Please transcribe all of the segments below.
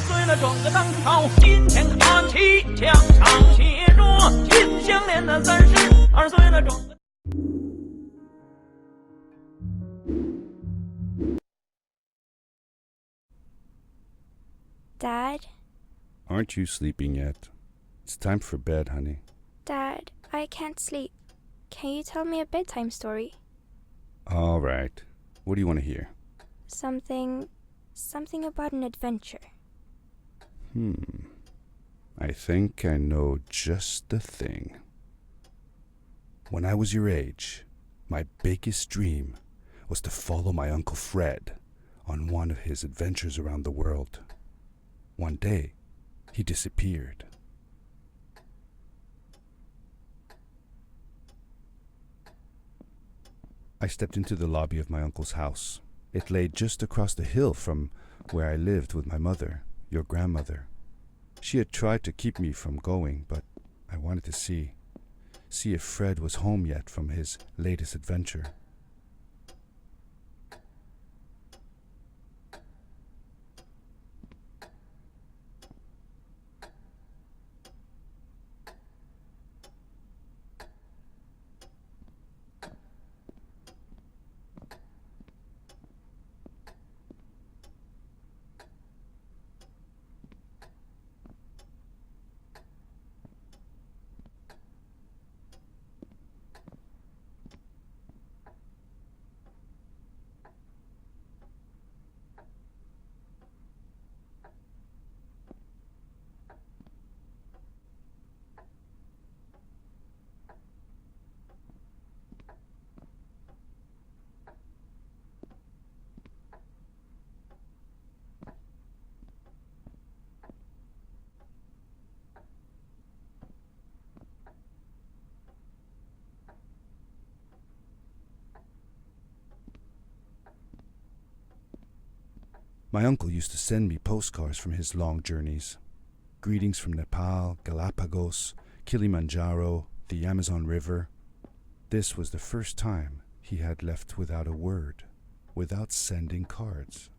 岁了转个当朝，今天看齐墙上写着秦香莲的32岁了转个。Dad? Aren't you sleeping yet? It's time for bed, honey. Dad, I can't sleep. Can you tell me a bedtime story? All right. What do you want to hear? Something about an adventure. I think I know just the thing. When I was your age, my biggest dream was to follow my Uncle Fred on one of his adventures around the world. One day, he disappeared. I stepped into the lobby of my uncle's house. It lay just across the hill from where I lived with my mother, your grandmother. She had tried to keep me from going, but I wanted to see if Fred was home yet from his latest adventure. My uncle used to send me postcards from his long journeys. Greetings from Nepal, Galapagos, Kilimanjaro, the Amazon River. This was the first time he had left without a word, without sending cards.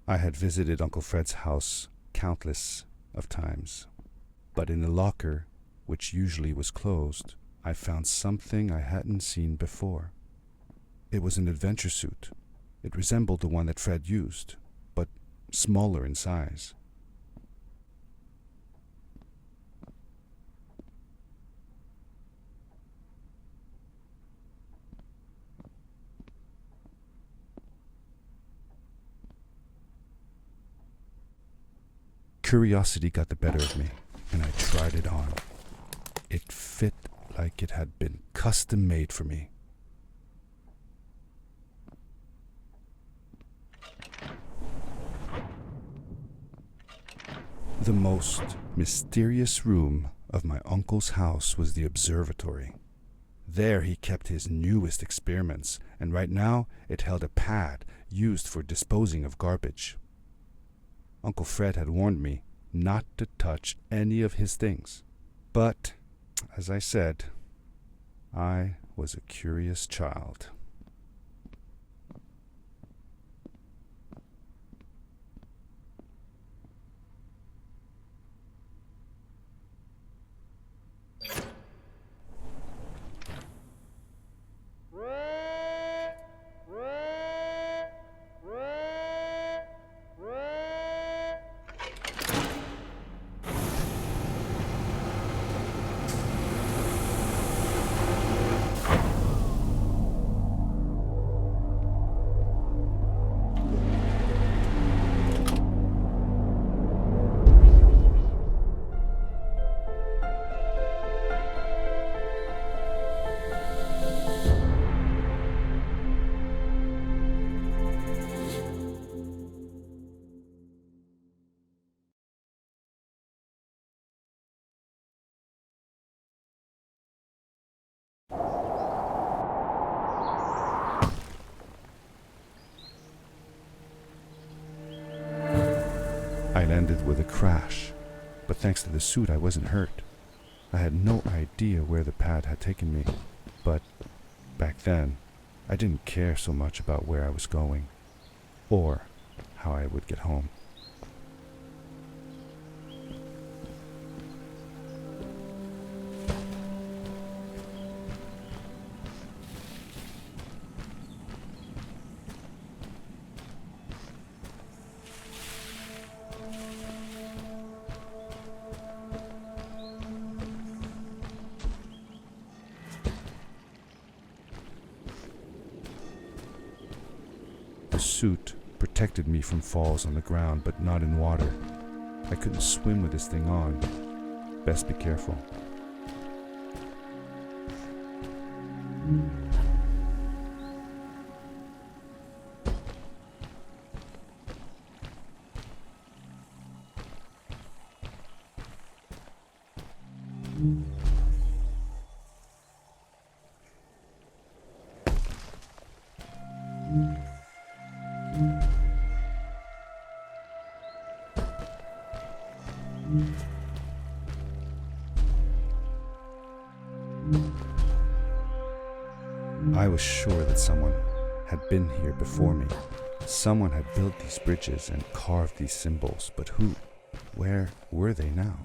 I had visited Uncle Fred's house countless of times, but in the locker, which usually was closed, I found something I hadn't seen before. It was an adventure suit. It resembled the one that Fred used, but smaller in size. Curiosity got the better of me, and I tried it on. It fit like it had been custom made for me. The most mysterious room of my uncle's house was the observatory. There he kept his newest experiments, and right now it held a pad used for disposing of garbage. Uncle Fred had warned me not to touch any of his things. But, as I said, I was a curious child. ended with a crash, but thanks to the suit I wasn't hurt. I had no idea where the pad had taken me, but back then I didn't care so much about where I was going or how I would get home. The suit protected me from falls on the ground, but not in water. I couldn't swim with this thing on. Best be careful. I was sure that someone had been here before me. Someone had built these bridges and carved these symbols, but who? Where were they now?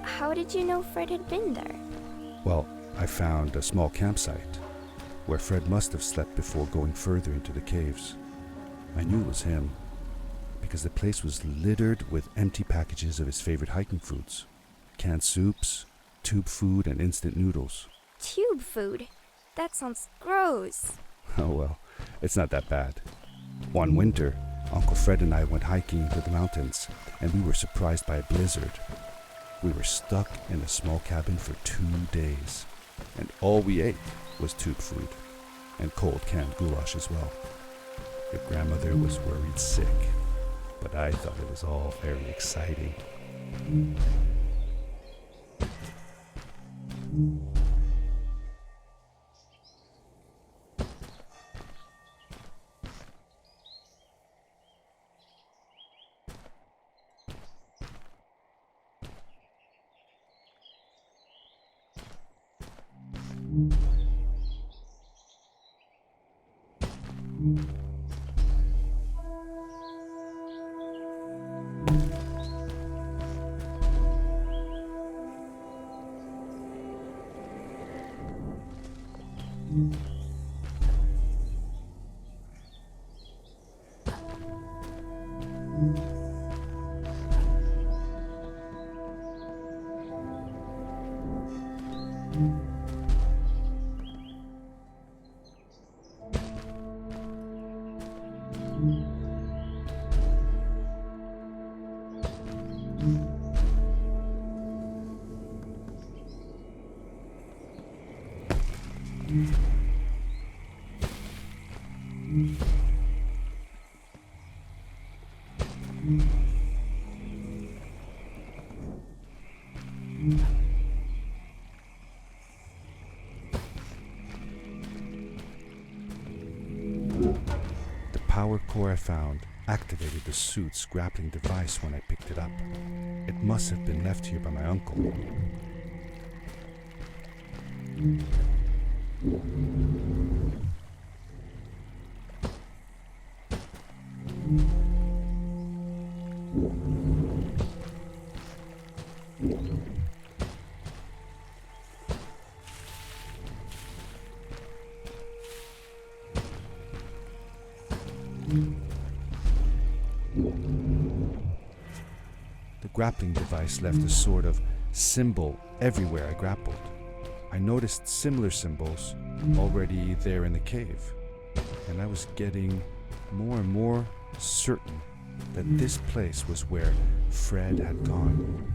How did you know Fred had been there? Well, I found a small campsite where Fred must have slept before going further into the caves. I knew it was him because the place was littered with empty packages of his favorite hiking foods. Canned soups, tube food, and instant noodles. Tube food? That sounds gross. Oh well, it's not that bad. One winter, Uncle Fred and I went hiking into the mountains, and we were surprised by a blizzard. We were stuck in a small cabin for 2 days, and all we ate was tube food, and cold canned goulash as well. Your grandmother was worried sick, but I thought it was all very exciting. The power core I found activated the suit's grappling device when I picked it up. It must have been left here by my uncle. grappling device left a sort of symbol everywhere I grappled. I noticed similar symbols already there in the cave, and I was getting more and more certain that this place was where Fred had gone.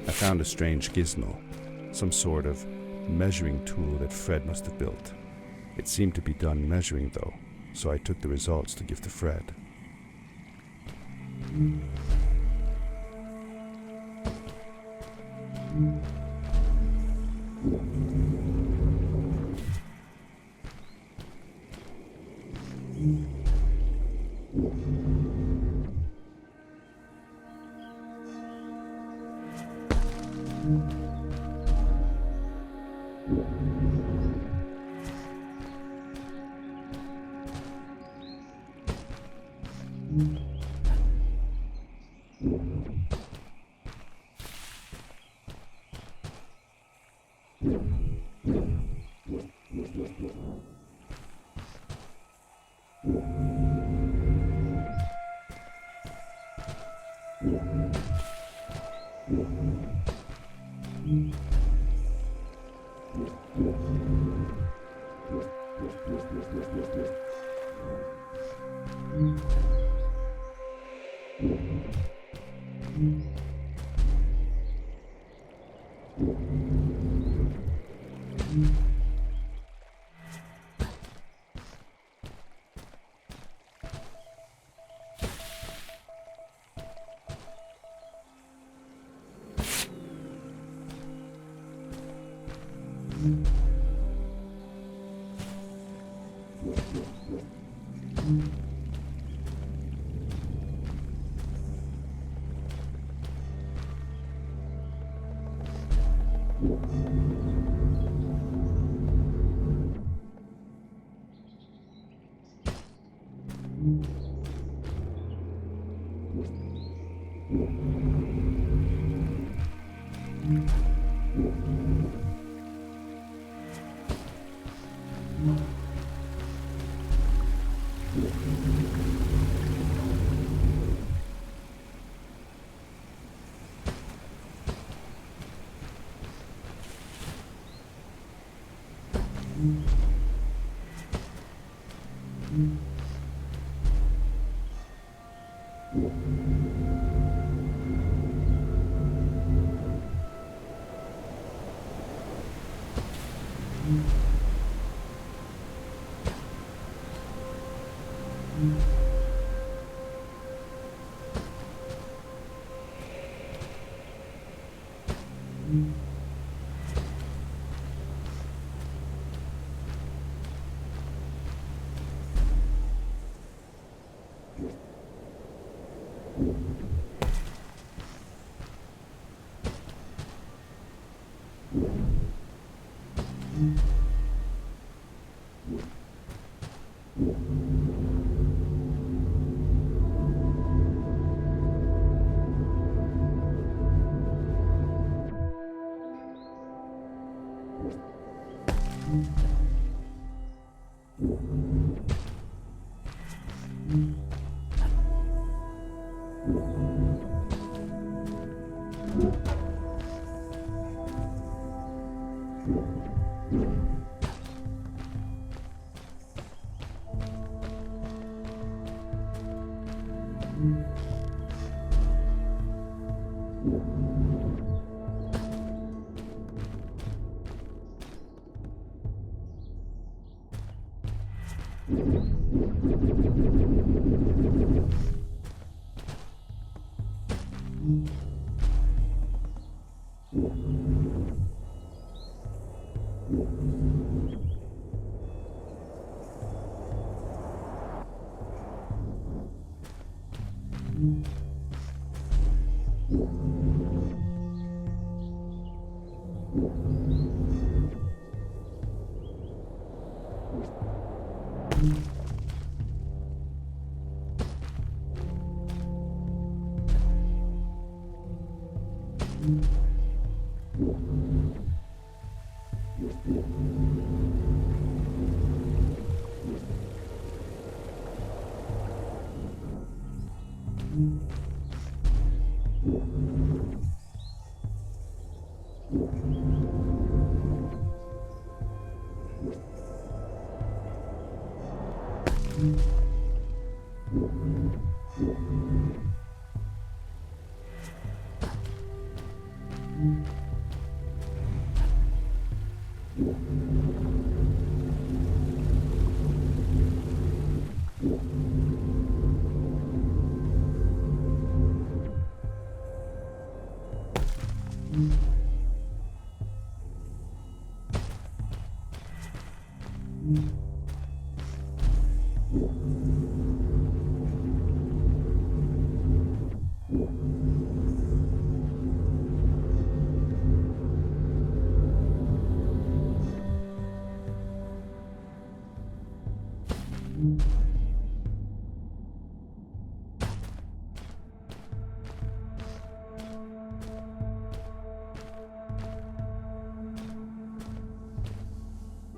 I found a strange gizmo, some sort of measuring tool that Fred must have built. It seemed to be done measuring though, so I took the results to give to Fred.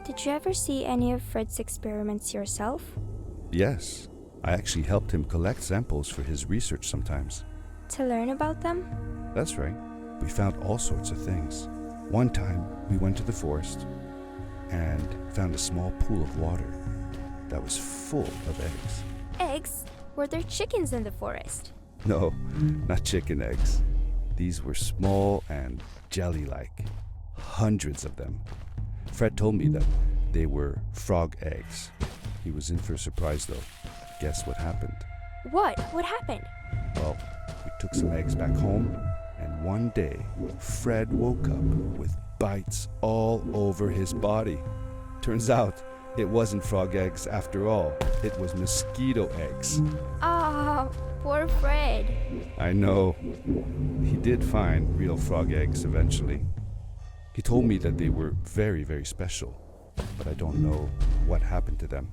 Did you ever see any of Fred's experiments yourself? Yes, I actually helped him collect samples for his research sometimes. To learn about them? That's right. We found all sorts of things. One time, we went to the forest and found a small pool of water that was full of eggs. Eggs? Were there chickens in the forest? No, not chicken eggs. These were small and jelly-like. Hundreds of them. Fred told me that they were frog eggs. He was in for a surprise though. Guess what happened? What? What happened? Well, we took some eggs back home, and one day, Fred woke up with bites all over his body. Turns out, it wasn't frog eggs after all. It was mosquito eggs. Ah, poor Fred. I know. He did find real frog eggs eventually. He told me that they were very, very special, but I don't know what happened to them.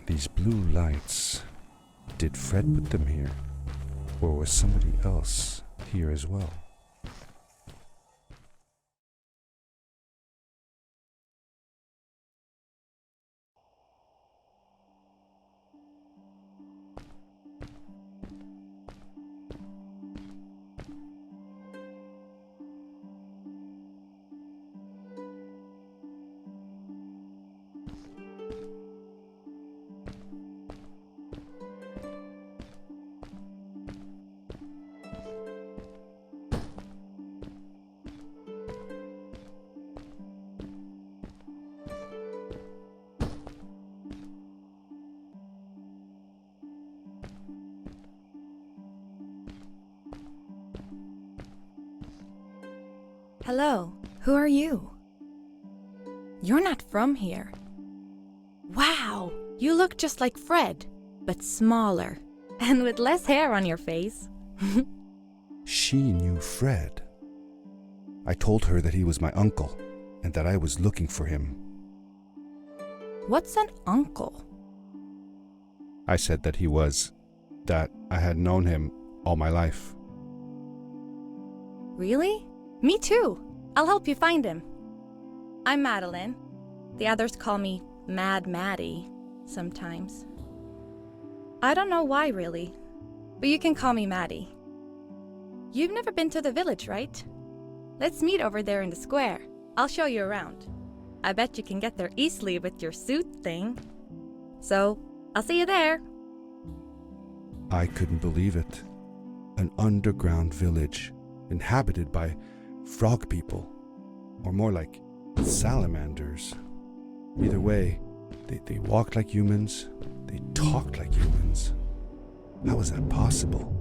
These blue lights. Did Fred put them here? Or was somebody else here as well? Hello, who are you? You're not from here. Wow, you look just like Fred, but smaller, and with less hair on your face. She knew Fred. I told her that he was my uncle, and that I was looking for him. What's an uncle? I said that I had known him all my life. Really? Me too. I'll help you find him. I'm Madeline. The others call me Maddi. sometimes. I don't know why, really, but you can call me Maddi. You've never been to the village, right? Let's meet over there in the square. I'll show you around. I bet you can get there easily with your suit thing. So, I'll see you there. I couldn't believe it. An underground village inhabited by frog people, or more like salamanders. Either way, they walked like humans, they talked like humans. How was that possible?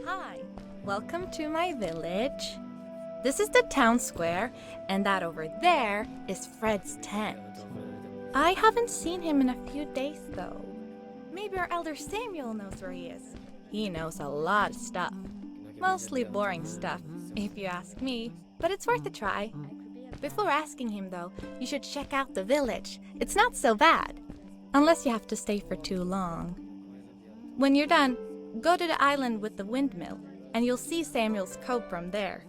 Hi, welcome to my village. This is the town square, and that over there is Fred's tent. I haven't seen him in a few days, though. Maybe our elder Samuel knows where he is. He knows a lot of stuff. Mostly boring stuff, if you ask me, but it's worth a try. Before asking him, though, you should check out the village. It's not so bad, unless you have to stay for too long. When you're done, go to the island with the windmill, and you'll see Samuel's cove from there.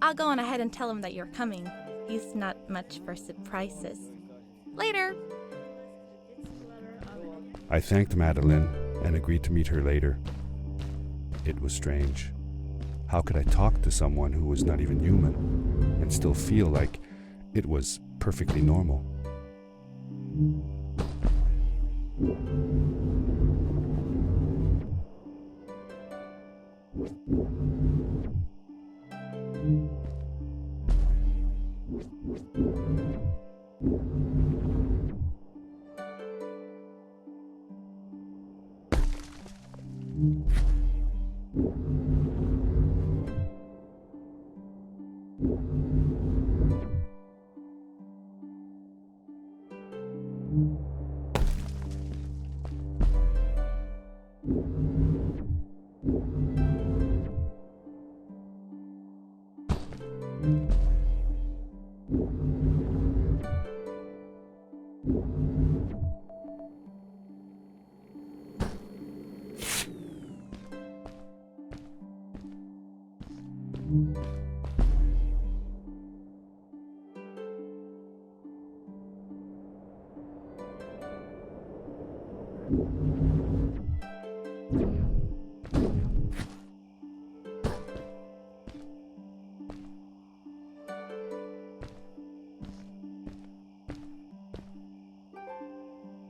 I'll go on ahead and tell him that you're coming. He's not much for surprises. Later! I thanked Madeline and agreed to meet her later. It was strange. How could I talk to someone who was not even human and still feel like it was perfectly normal?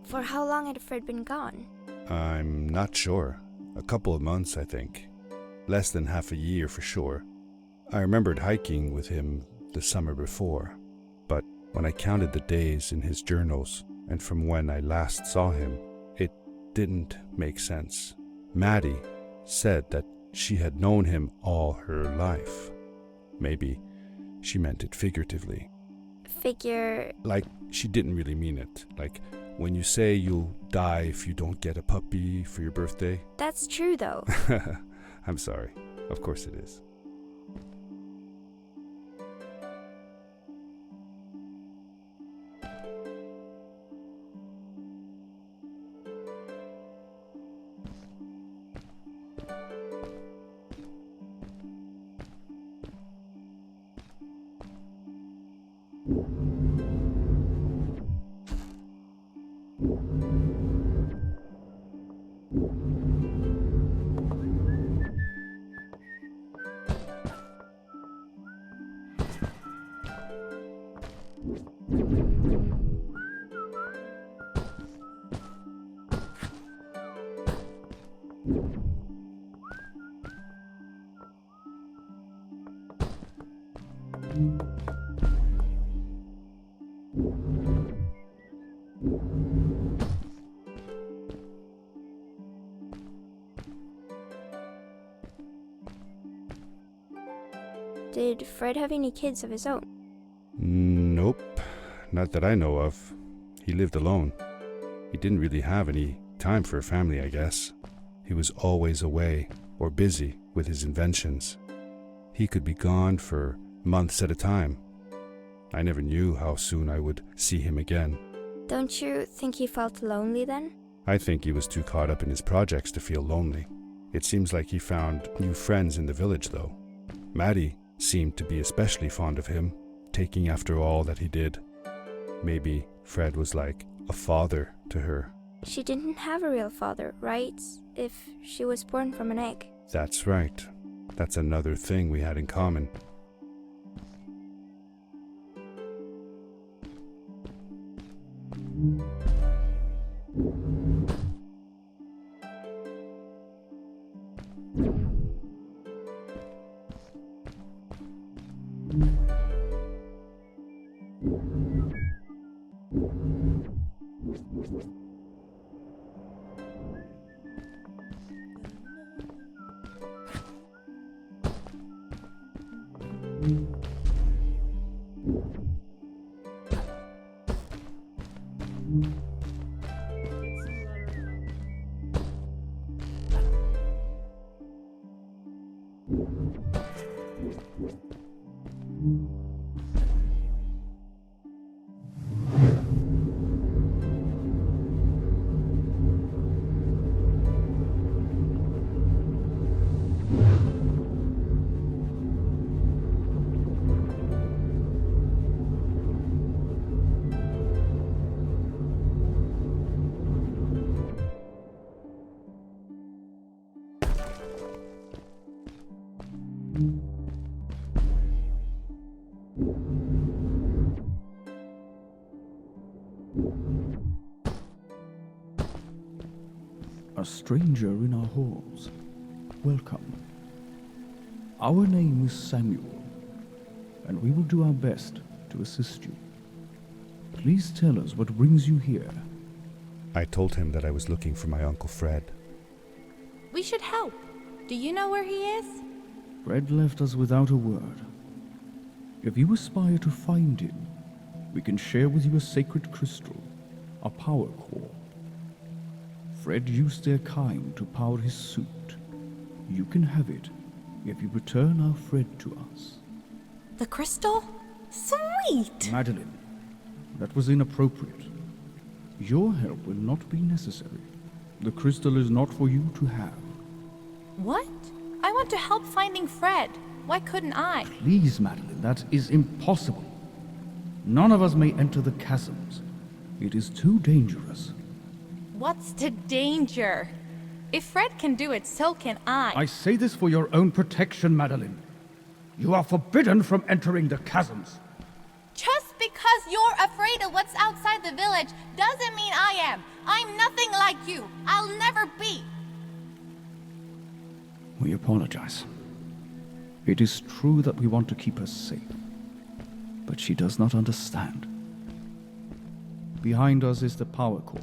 For how long had Fred been gone? I'm not sure. A couple of months, I think. Less than half a year for sure. I remembered hiking with him the summer before, but when I counted the days in his journals and from when I last saw him, it didn't make sense. Maddi said that she had known him all her life. Maybe she meant it figuratively. Like she didn't really mean it. Like when you say you'll die if you don't get a puppy for your birthday. That's true, though. I'm sorry. Of course it is. Did Fred have any kids of his own? Nope, not that I know of. He lived alone. He didn't really have any time for a family, I guess. He was always away or busy with his inventions. He could be gone for months at a time. I never knew how soon I would see him again. Don't you think he felt lonely then? I think he was too caught up in his projects to feel lonely. It seems like he found new friends in the village, though. Maddi seemed to be especially fond of him, taking after all that he did. Maybe Fred was like a father to her. She didn't have a real father, right? If she was born from an egg. That's right. That's another thing we had in common. A stranger in our halls. Welcome. Our name is Samuel, and we will do our best to assist you. Please tell us what brings you here. I told him that I was looking for my Uncle Fred. We should help. Do you know where he is? Fred left us without a word. If you aspire to find him, we can share with you a sacred crystal, a power core. Fred used their kind to power his suit. You can have it if you return our Fred to us. The crystal? Sweet! Madeline, that was inappropriate. Your help will not be necessary. The crystal is not for you to have. What? I want to help finding Fred. Why couldn't I? Please, Madeline, that is impossible. None of us may enter the chasms. It is too dangerous. What's the danger? If Fred can do it, so can I. I say this for your own protection, Madeline. You are forbidden from entering the chasms. Just because you're afraid of what's outside the village doesn't mean I am. I'm nothing like you. I'll never be. We apologize. It is true that we want to keep her safe, but she does not understand. Behind us is the power core.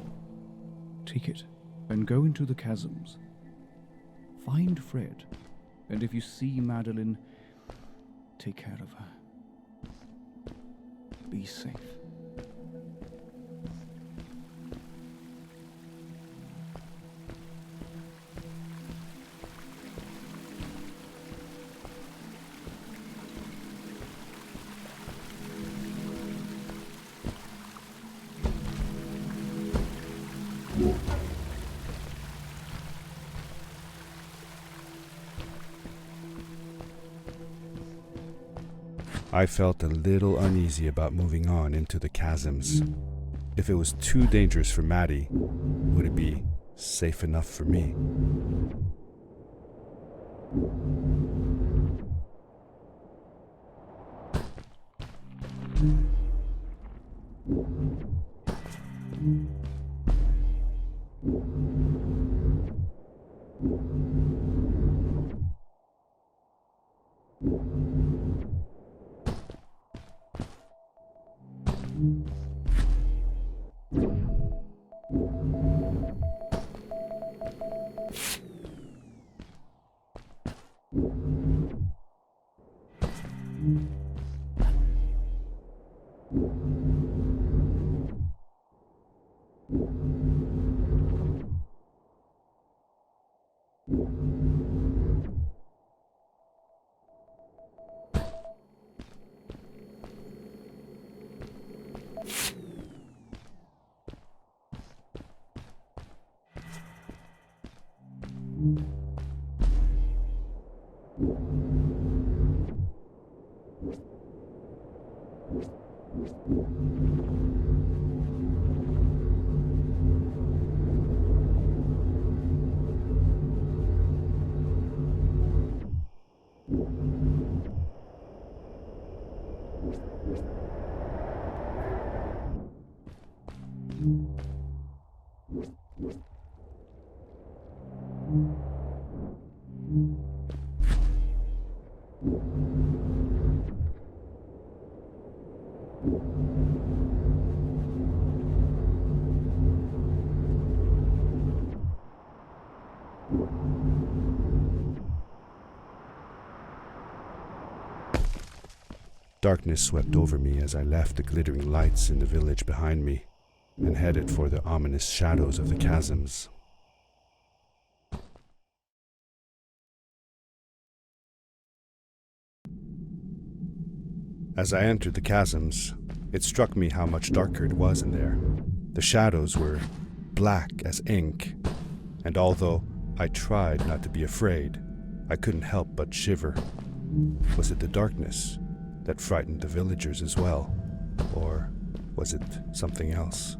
Take it and go into the chasms. Find Fred, and if you see Madeline, take care of her. Be safe. I felt a little uneasy about moving on into the chasms. If it was too dangerous for Maddi, would it be safe enough for me? Darkness swept over me as I left the glittering lights in the village behind me and headed for the ominous shadows of the chasms. As I entered the chasms, it struck me how much darker it was in there. The shadows were black as ink, and although I tried not to be afraid, I couldn't help but shiver. Was it the darkness that frightened the villagers as well, or was it something else?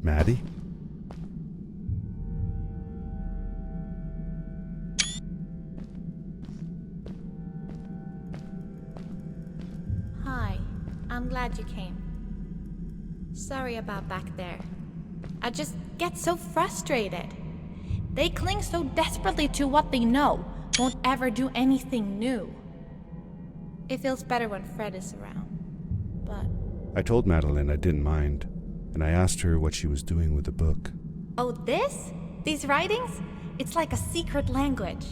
Maddi? Hi, I'm glad you came. Sorry about back there. I just get so frustrated. They cling so desperately to what they know, won't ever do anything new. It feels better when Fred is around, but I told Madeline I didn't mind, and I asked her what she was doing with the book. Oh, this? These writings? It's like a secret language.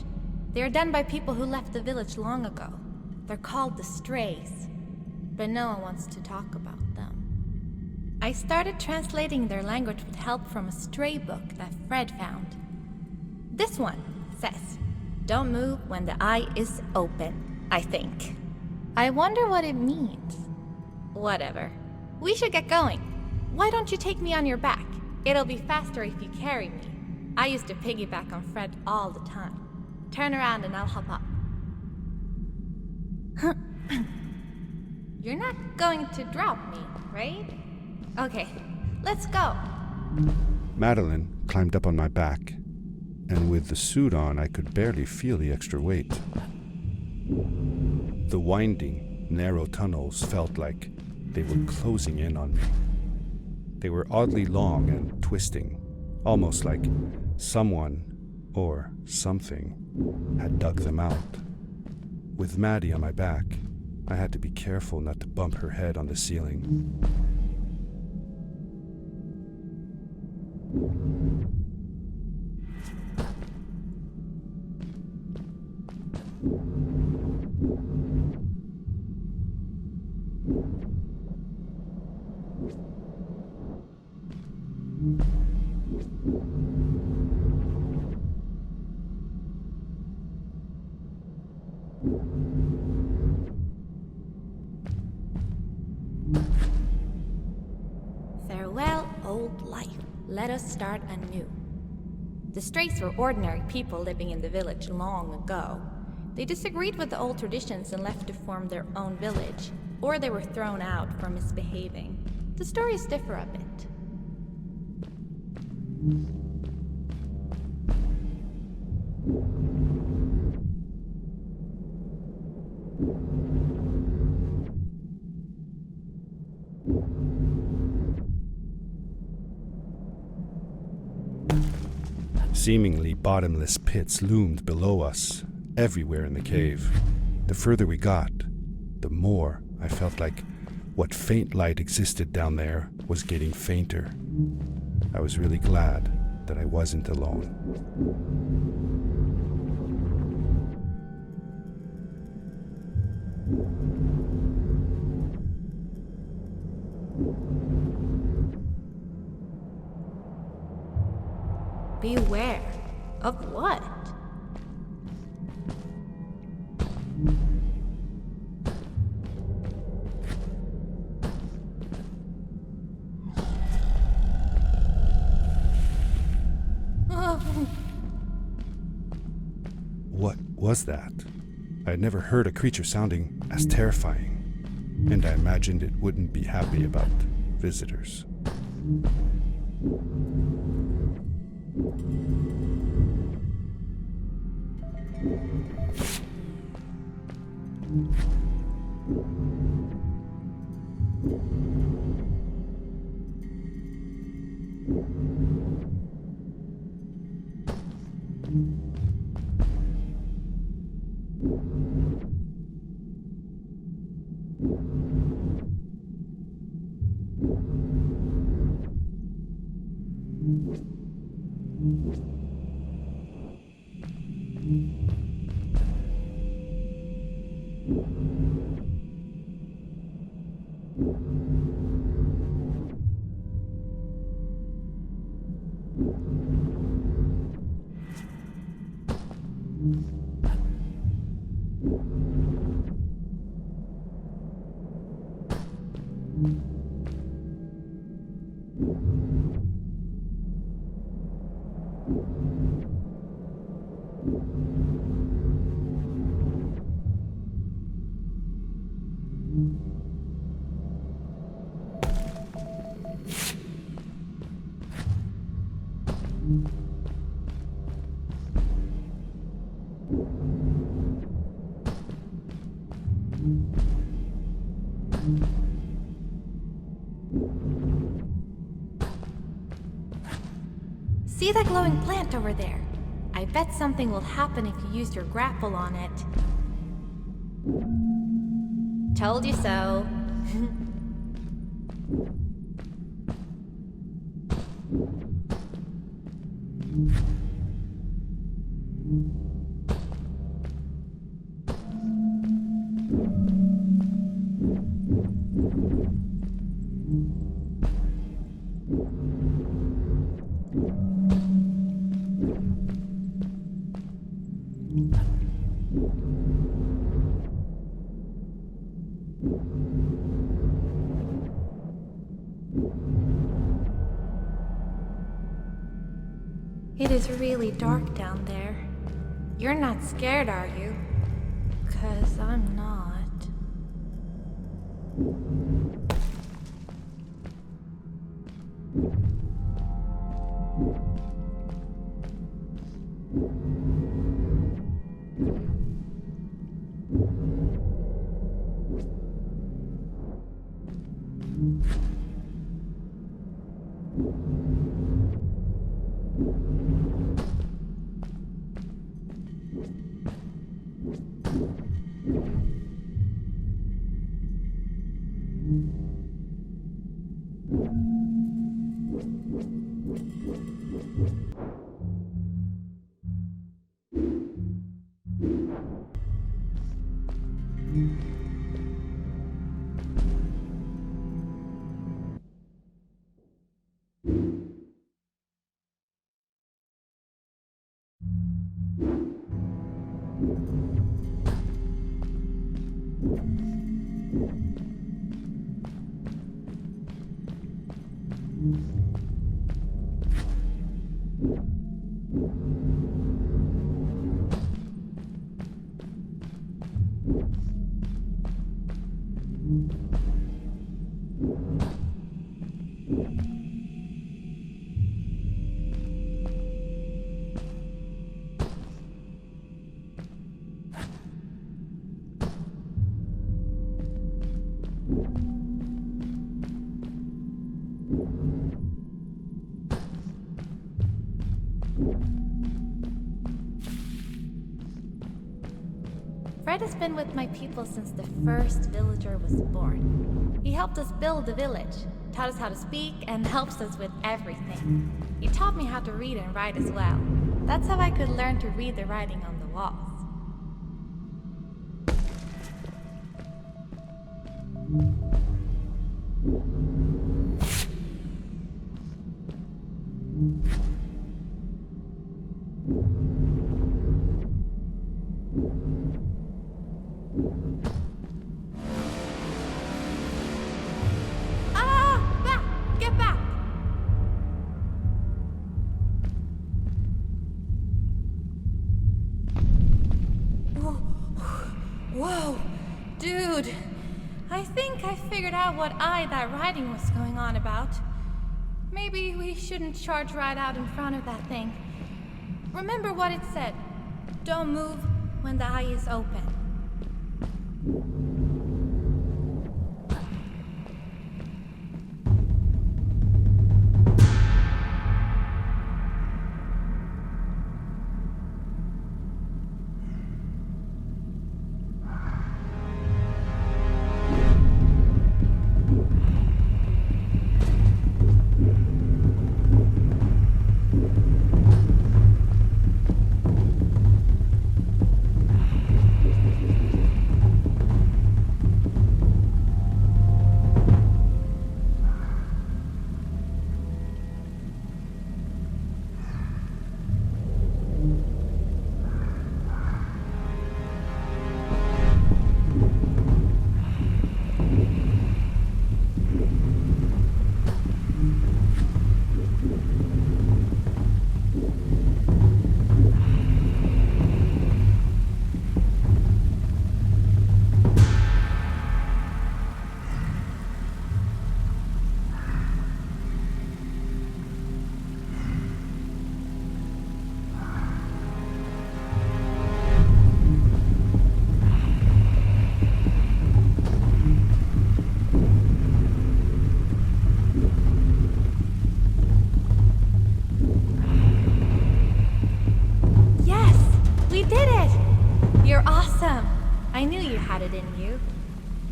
They are done by people who left the village long ago. They're called the Strays, but no one wants to talk about them. I started translating their language with help from a stray book that Fred found. This one says, "Don't move when the eye is open," I think. I wonder what it means. Whatever. We should get going. Why don't you take me on your back? It'll be faster if you carry me. I used to piggyback on Fred all the time. Turn around and I'll hop up. You're not going to drop me, right? Okay, let's go. Madeline climbed up on my back, and with the suit on, I could barely feel the extra weight. The winding, narrow tunnels felt like they were closing in on me. They were oddly long and twisting, almost like someone or something had dug them out. With Maddi on my back, I had to be careful not to bump her head on the ceiling. Farewell, old life. Let us start anew. The Strays were ordinary people living in the village long ago. They disagreed with the old traditions and left to form their own village, or they were thrown out for misbehaving. The stories differ a bit. Seemingly bottomless pits loomed below us, everywhere in the cave. The further we got, the more I felt like what faint light existed down there was getting fainter. I was really glad that I wasn't alone. Beware of what? What was that? I had never heard a creature sounding as terrifying, and I imagined it wouldn't be happy about visitors. See that glowing plant over there? I bet something will happen if you use your grapple on it. Told you so. It is really dark down there. You're not scared, are you? 'Cause I'm not. Fred has been with my people since the first villager was born. He helped us build the village, taught us how to speak, and helps us with everything. He taught me how to read and write as well. That's how I could learn to read the writing on the walls. Get back! Whoa, dude. I think I figured out what that writing was going on about. Maybe we shouldn't charge right out in front of that thing. Remember what it said. Don't move when the eye is open.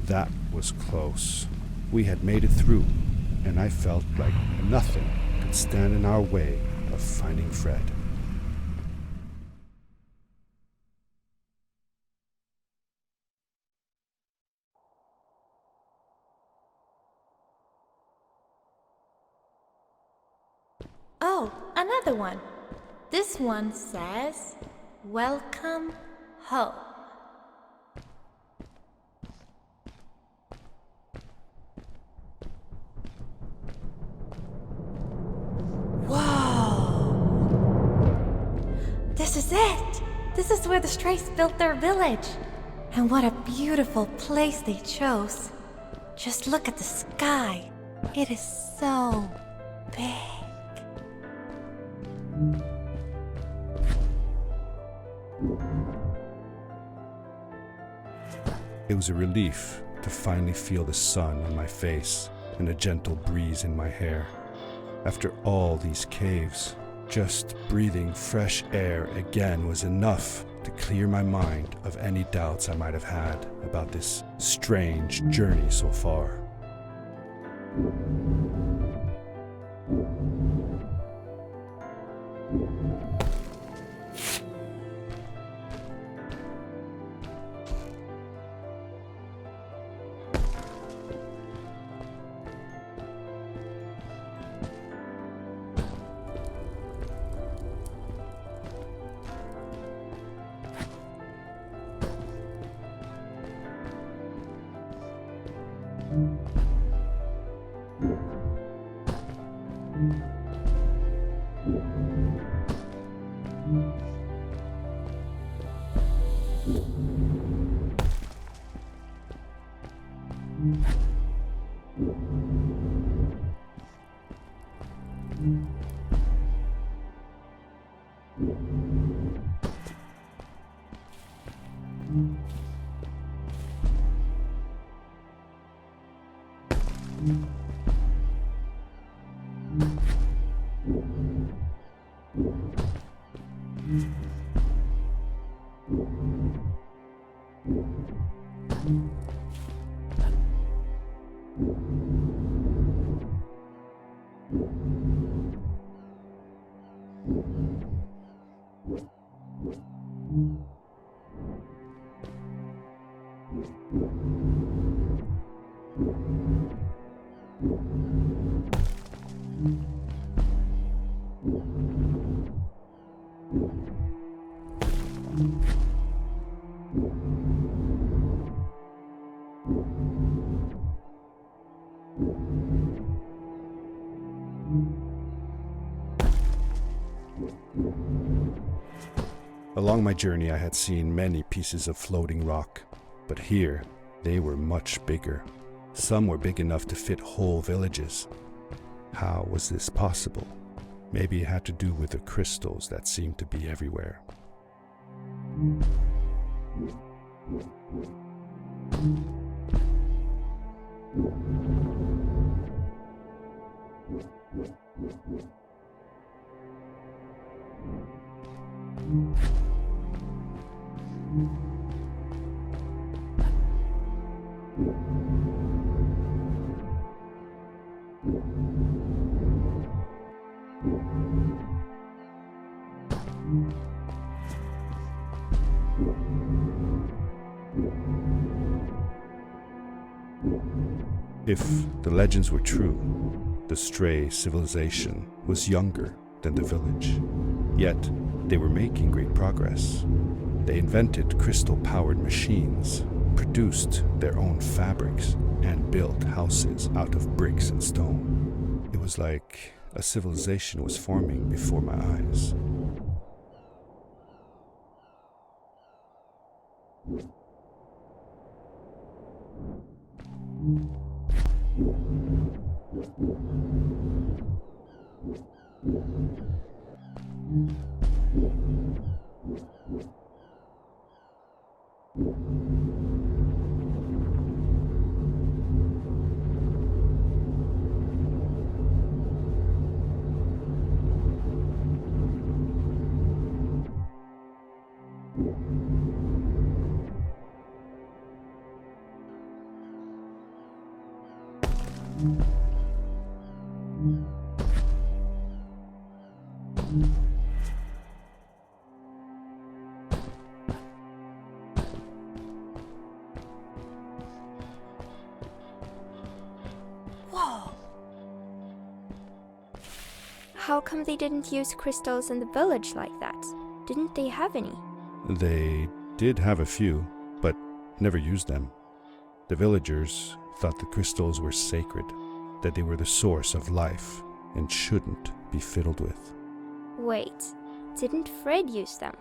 That was close. We had made it through. and I felt like nothing could stand in our way of finding Fred. Oh, another one. This one says, "Welcome home." Whoa! This is it! This is where the Strays built their village. And what a beautiful place they chose. Just look at the sky. It is so big. It was a relief to finally feel the sun on my face and a gentle breeze in my hair. After all these caves, just breathing fresh air again was enough to clear my mind of any doubts I might have had about this strange journey so far. Along my journey, I had seen many pieces of floating rock, but here they were much bigger. Some were big enough to fit whole villages. How was this possible? Maybe it had to do with the crystals that seemed to be everywhere. If the legends were true, the Stray civilization was younger than the village. Yet, they were making great progress. They invented crystal-powered machines, produced their own fabrics, and built houses out of bricks and stone. It was like a civilization was forming before my eyes. How come they didn't use crystals in the village like that? Didn't they have any? They did have a few, but never used them. The villagers thought the crystals were sacred, that they were the source of life and shouldn't be fiddled with. Wait, didn't Fred use them?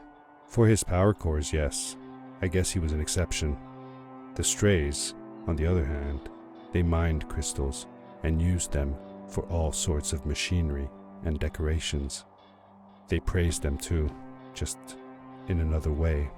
For his power cores, yes. I guess he was an exception. The strays, on the other hand, they mined crystals and used them for all sorts of machinery and decorations. They praised them too, just in another way.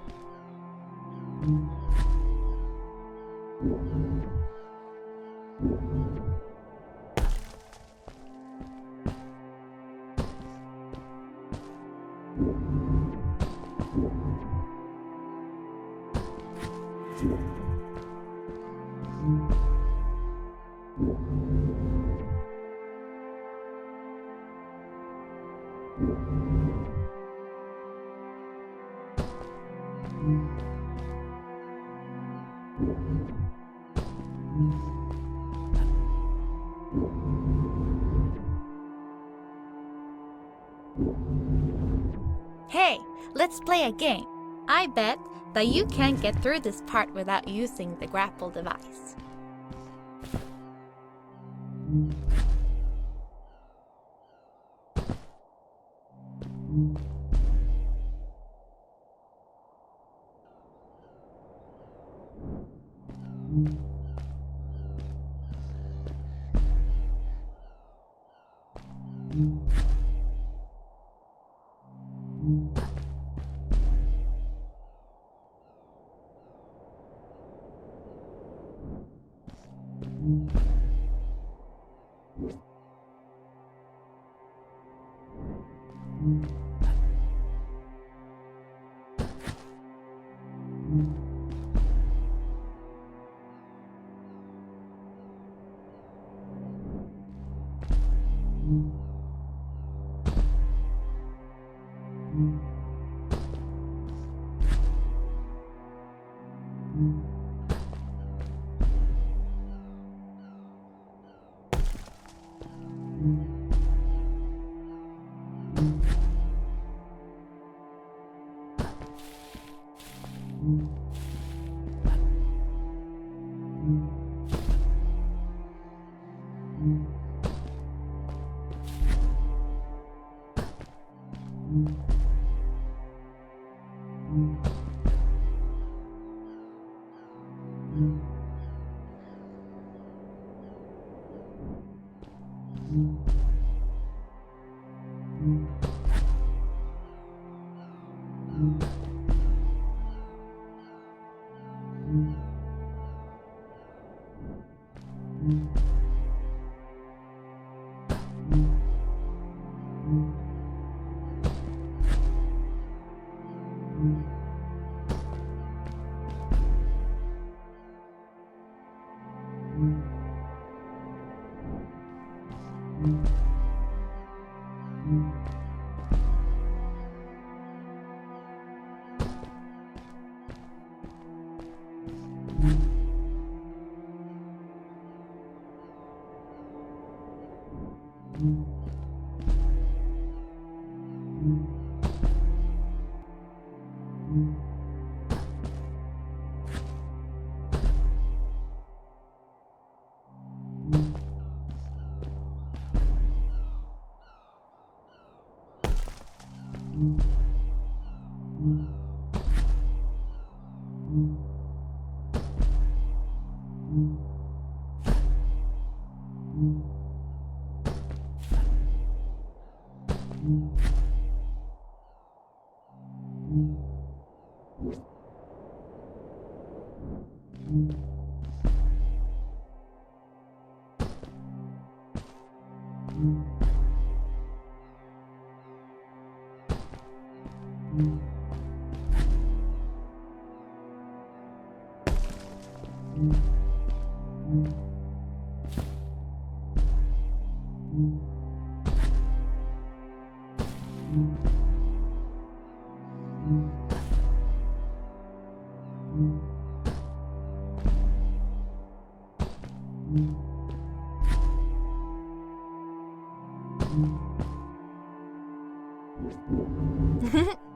Hey, let's play a game. I bet that you can't get through this part without using the grapple device.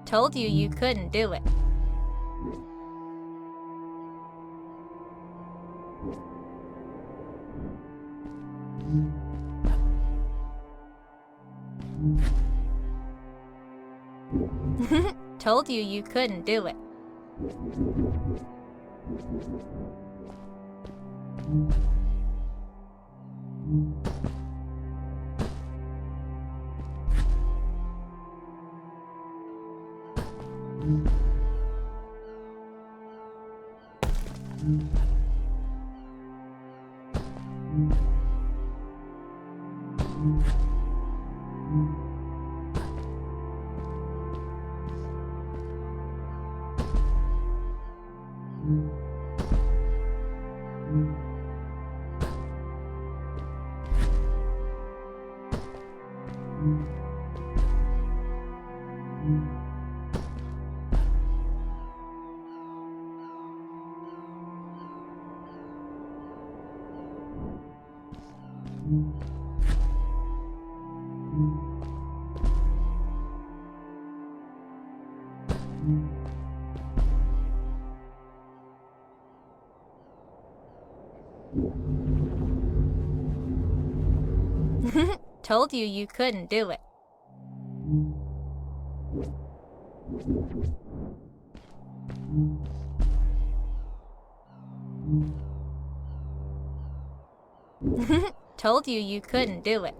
Told you you couldn't do it. Told you you couldn't do it. Told you you couldn't do it. Told you you couldn't do it.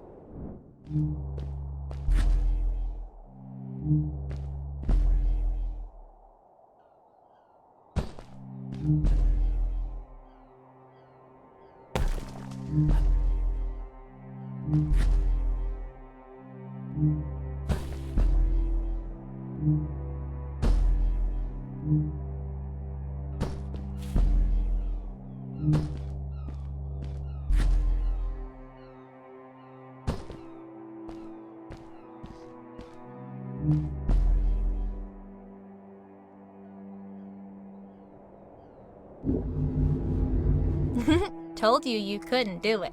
Told you you couldn't do it.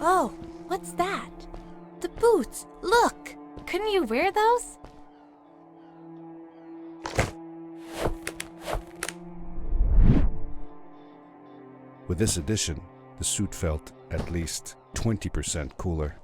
Oh, what's that? The boots! Look! Couldn't you wear those? With this addition, the suit felt at least 20% cooler.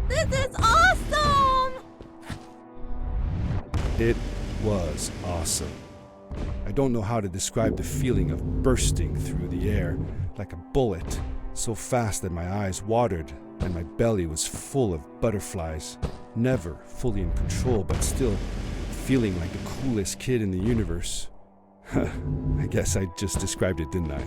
This is awesome! It was awesome. I don't know how to describe the feeling of bursting through the air like a bullet, so fast that my eyes watered and my belly was full of butterflies. Never fully in control, but still feeling like the coolest kid in the universe. I guess I just described it, didn't I?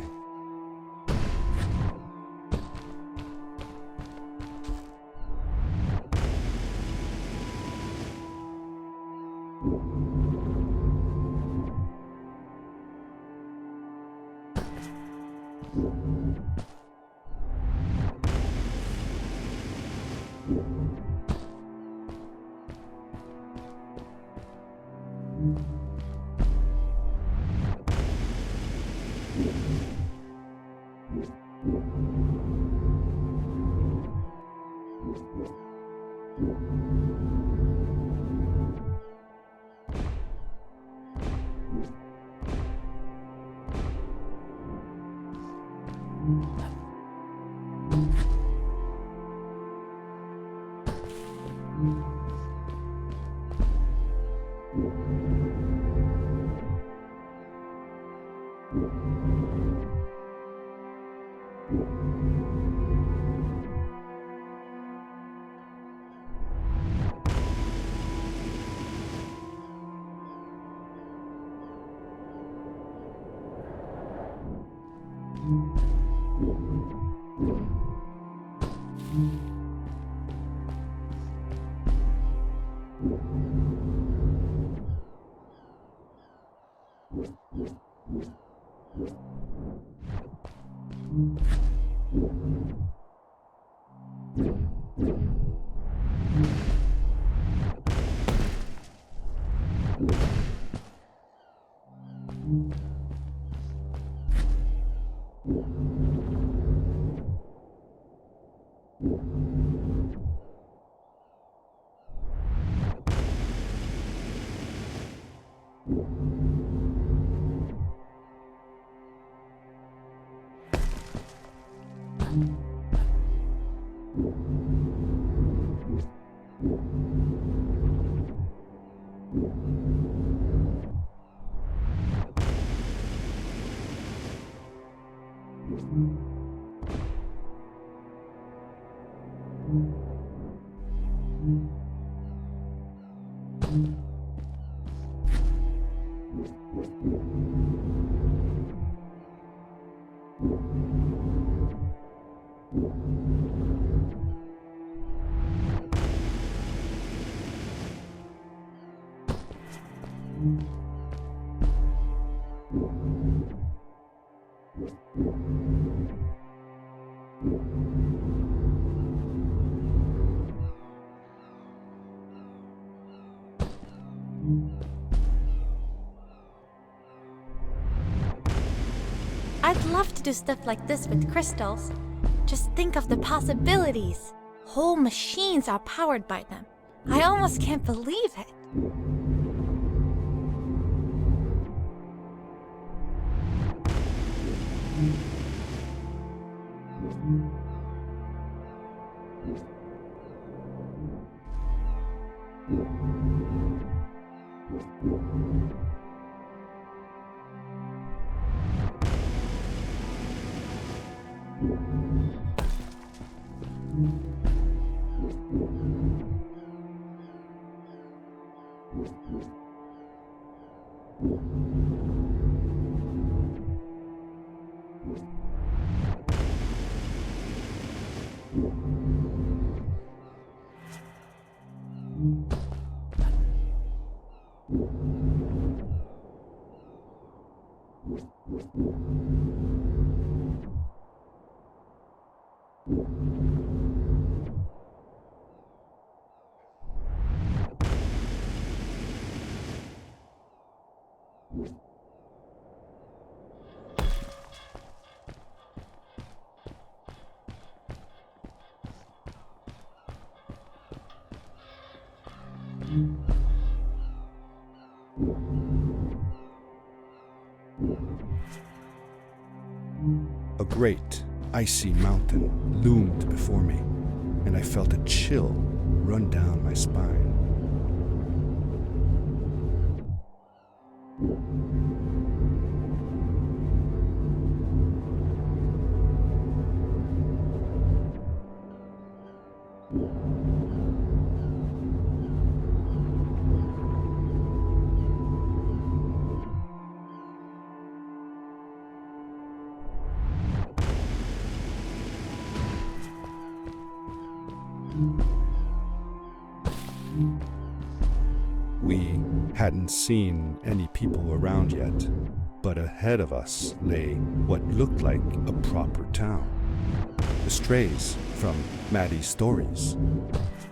I'd love to do stuff like this with crystals. Just think of the possibilities. Whole machines are powered by them. I almost can't believe it. A great, icy mountain loomed before me, and I felt a chill run down my spine. We hadn't seen any people around yet, but ahead of us lay what looked like a proper town. the strays from Maddi's stories.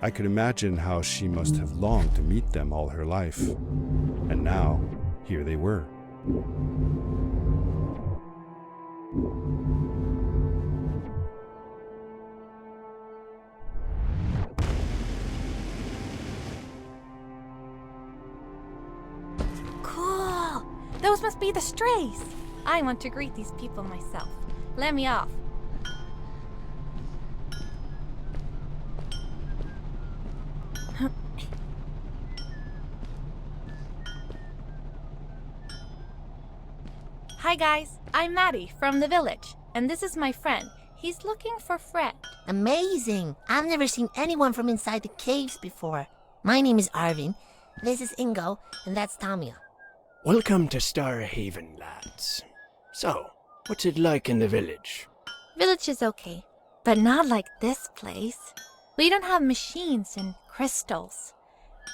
I could imagine how she must have longed to meet them all her life. And now, here they were. Cool! Those must be the strays. I want to greet these people myself. Let me off. Hi guys, I'm Maddi from the village, and this is my friend. He's looking for Fred. Amazing! I've never seen anyone from inside the caves before. My name is Arvin, this is Ingo, and that's Tamia. Welcome to Starhaven, lads. So, what's it like in the village? Village is okay, but not like this place. We don't have machines and crystals.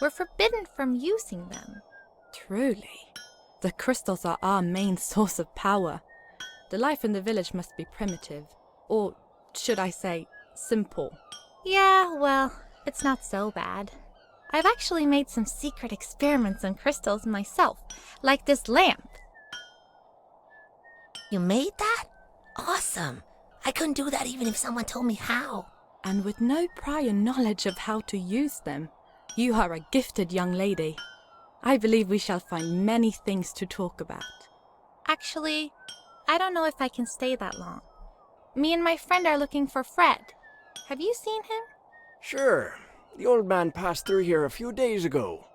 We're forbidden from using them. Truly. The crystals are our main source of power. The life in the village must be primitive. Or, should I say, simple. Yeah, well, it's not so bad. I've actually made some secret experiments on crystals myself, like this lamp. You made that? Awesome! I couldn't do that even if someone told me how. And with no prior knowledge of how to use them, you are a gifted young lady. I believe we shall find many things to talk about. Actually, I don't know if I can stay that long. Me and my friend are looking for Fred. Have you seen him? Sure. The old man passed through here a few days ago.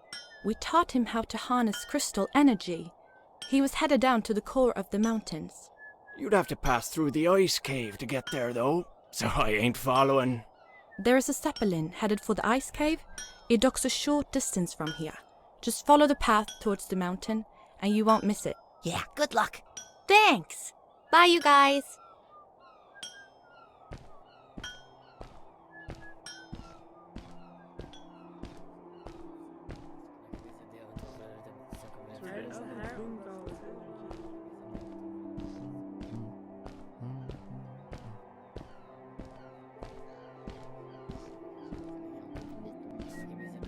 We taught him how to harness crystal energy. He was headed down to the core of the mountains. You'd have to pass through the ice cave to get there, though, so I ain't following. There is a zeppelin headed for the ice cave. It docks a short distance from here. Just follow the path towards the mountain, and you won't miss it. Yeah, good luck. Thanks! Bye, you guys!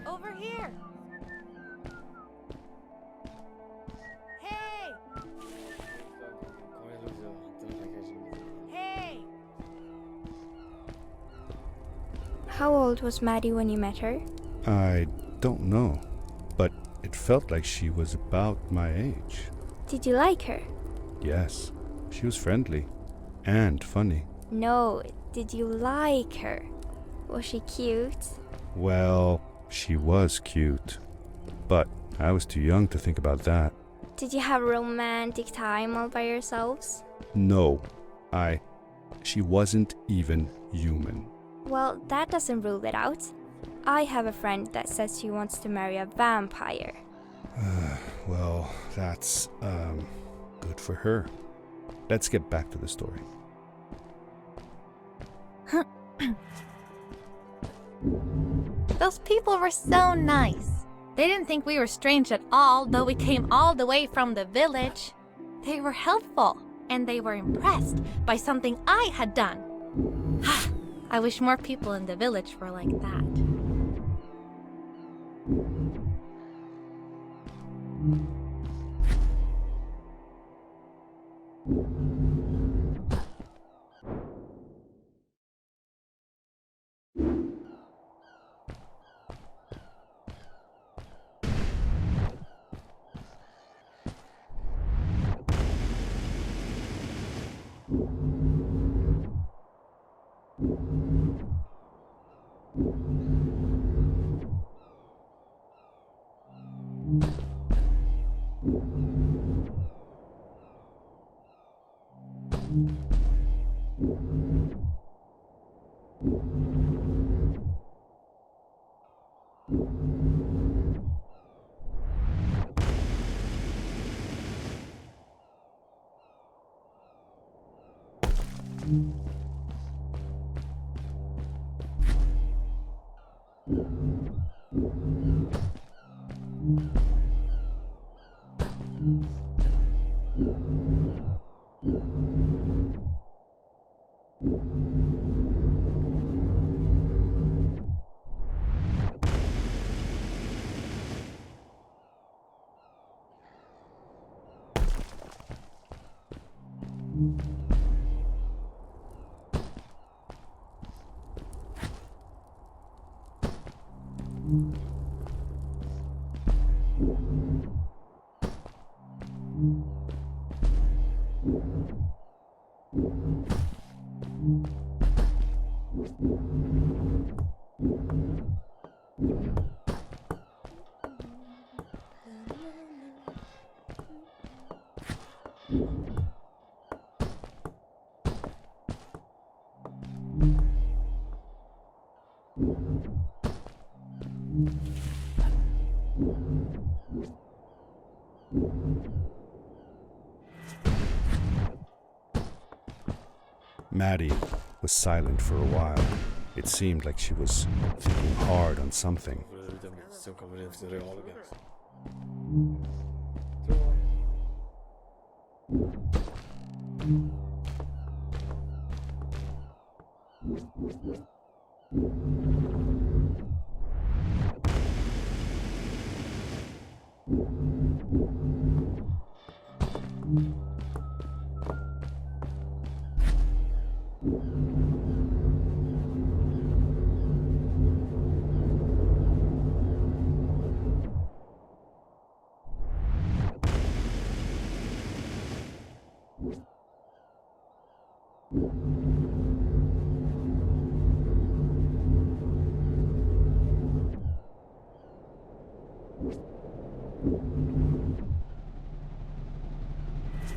Over here! Hey! Hey! How old was Maddi when you met her? I don't know, but it felt like she was about my age. Did you like her? Yes, she was friendly and funny. No, did you like her? Was she cute? Well, she was cute, but I was too young to think about that. Did you have a romantic time all by yourselves? No, she wasn't even human. Well, that doesn't rule it out. I have a friend that says she wants to marry a vampire. Well, that's, good for her. Let's get back to the story. Those people were so nice. They didn't think we were strange at all, though we came all the way from the village. They were helpful, and they were impressed by something I had done. I wish more people in the village were like that. Maddi was silent for a while. It seemed like she was thinking hard on something.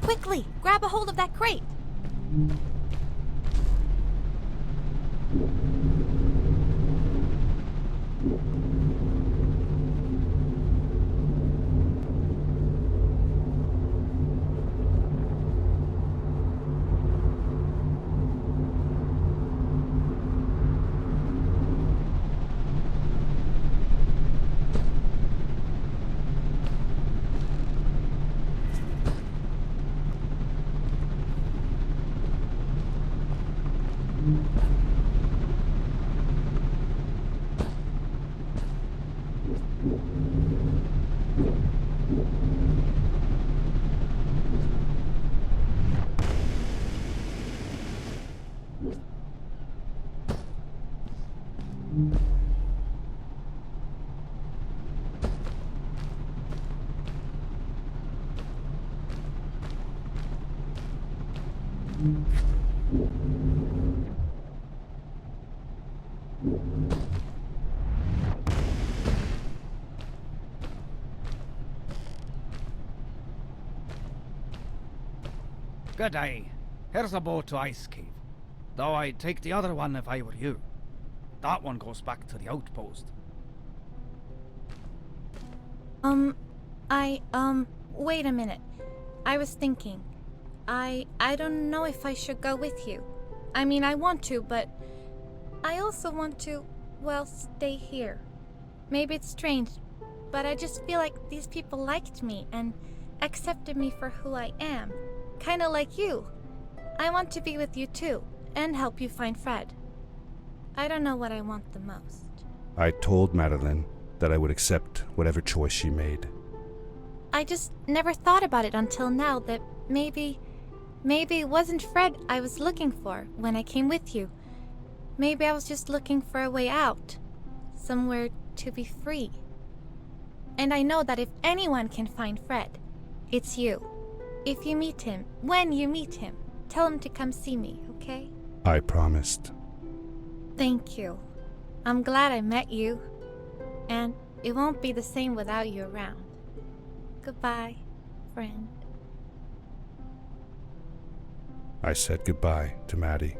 Quickly, grab a hold of that crate. Good day. Here's a boat to Ice Cave. Though I'd take the other one if I were you. That one goes back to the outpost. Wait a minute. I was thinking. I don't know if I should go with you. I mean, I want to, but I also want to, well, stay here. Maybe it's strange, but I just feel like these people liked me and accepted me for who I am. Kinda like you. I want to be with you too, and help you find Fred. I don't know what I want the most. I told Madeline that I would accept whatever choice she made. I just never thought about it until now that maybe it wasn't Fred I was looking for when I came with you. Maybe I was just looking for a way out. Somewhere to be free. And I know that if anyone can find Fred, it's you. If you meet him, when you meet him, tell him to come see me, okay? I promised. Thank you. I'm glad I met you. And it won't be the same without you around. Goodbye, friend. I said goodbye to Maddi,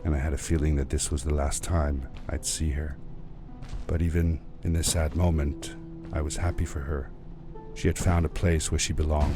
and I had a feeling that this was the last time I'd see her. But even in this sad moment, I was happy for her. She had found a place where she belonged.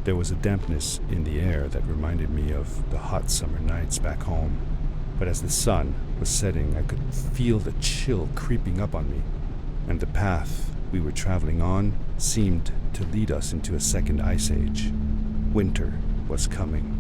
There was a dampness in the air that reminded me of the hot summer nights back home. But as the sun was setting, I could feel the chill creeping up on me, and the path we were traveling on seemed to lead us into a second ice age. Winter was coming.